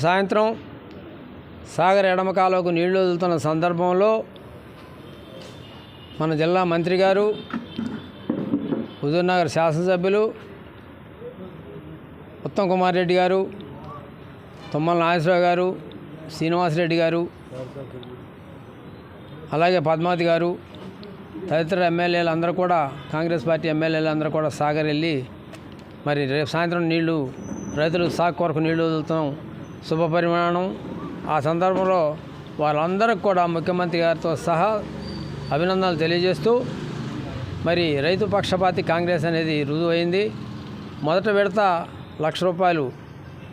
సాయంత్రం సాగర్ ఎడమ కాలువకు నీళ్లు వదులుతున్న సందర్భంలో మన జిల్లా మంత్రి గారు, హుజూర్నగర్ శాసనసభ్యులు ఉత్తమ్ కుమార్ రెడ్డి గారు, తుమ్మల నాగేశ్వరరావు గారు, శ్రీనివాసరెడ్డి గారు, అలాగే పద్మావతి గారు తదితర ఎమ్మెల్యేలు అందరూ కూడా, కాంగ్రెస్ పార్టీ ఎమ్మెల్యేలు అందరూ కూడా సాగర్ వెళ్ళి మరి రేపు సాయంత్రం నీళ్లు రైతులు సాగు కొరకు నీళ్లు వదులుతాం శుభపరిమాణం. ఆ సందర్భంలో వాళ్ళందరికీ కూడా ముఖ్యమంత్రి గారితో సహా అభినందనలు తెలియజేస్తూ, మరి రైతు పక్షపాతి కాంగ్రెస్ అనేది రుజువైంది. మొదట విడత ₹1,00,000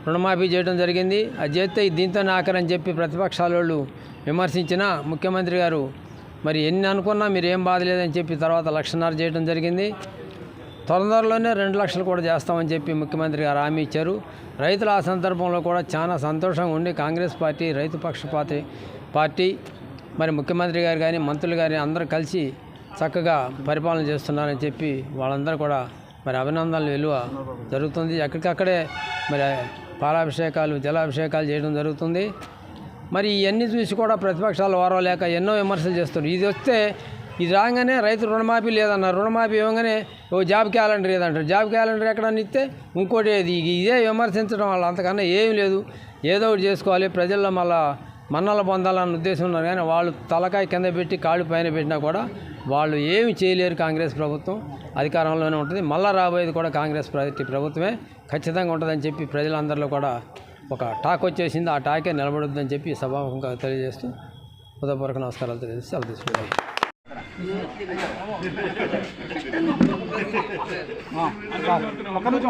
రుణమాఫీ చేయడం జరిగింది. అది చేస్తే దీంతోనే ఆఖరని చెప్పి ప్రతిపక్షాల వాళ్ళు విమర్శించిన ముఖ్యమంత్రి గారు మరి ఎన్ని అనుకున్నా మీరు ఏం బాధ లేదని చెప్పి తర్వాత 1,50,000 చేయడం జరిగింది. తొందరలోనే 2 లక్షలు కూడా చేస్తామని చెప్పి ముఖ్యమంత్రి గారు హామీ ఇచ్చారు. రైతులు ఆ సందర్భంలో కూడా చాలా సంతోషంగా ఉండి కాంగ్రెస్ పార్టీ రైతు పక్షపాతి పార్టీ మరి ముఖ్యమంత్రి గారు కానీ మంత్రులు కానీ అందరూ కలిసి చక్కగా పరిపాలన చేస్తున్నారని చెప్పి వాళ్ళందరూ కూడా మరి అభినందనలు విలువ జరుగుతుంది. ఎక్కడికక్కడే మరి పాలాభిషేకాలు జలాభిషేకాలు చేయడం జరుగుతుంది. మరి ఇవన్నీ చూసి కూడా ప్రతిపక్షాలు ఓర్వలేక ఎన్నో విమర్శలు చేస్తున్నారు. ఇది వస్తే ఇది రాగానే రైతు రుణమాఫీ లేదన్నారు, రుణమాఫీ ఇవ్వగానే జాబ్ క్యాలెండర్ ఏదంటారు, జాబ్ క్యాలెండర్ ఎక్కడన్నా ఇస్తే ఇంకోటి ఇదే విమర్శించడం వల్ల అంతకన్నా ఏం లేదు. ఏదో ఒకటి చేసుకోవాలి, ప్రజల్లో మళ్ళా మన్నలు పొందాలన్న ఉద్దేశం ఉన్నారు. కానీ వాళ్ళు తలకాయ కింద పెట్టి కాళ్ళు పైన పెట్టినా కూడా వాళ్ళు ఏమి చేయలేరు. కాంగ్రెస్ ప్రభుత్వం అధికారంలోనే ఉంటుంది. మళ్ళీ రాబోయేది కూడా కాంగ్రెస్ పార్టీ ప్రభుత్వమే ఖచ్చితంగా ఉంటుందని చెప్పి ప్రజలందరిలో కూడా ఒక టాక్ వచ్చేసింది. ఆ టాకే నిలబడుద్దని చెప్పి సభాముఖంగా తెలియజేస్తూ హృదయపూర్వక నమస్కారాలు తెలియజేసి సెలవు తీసుకుంటాం. ఒక్క నిమిషం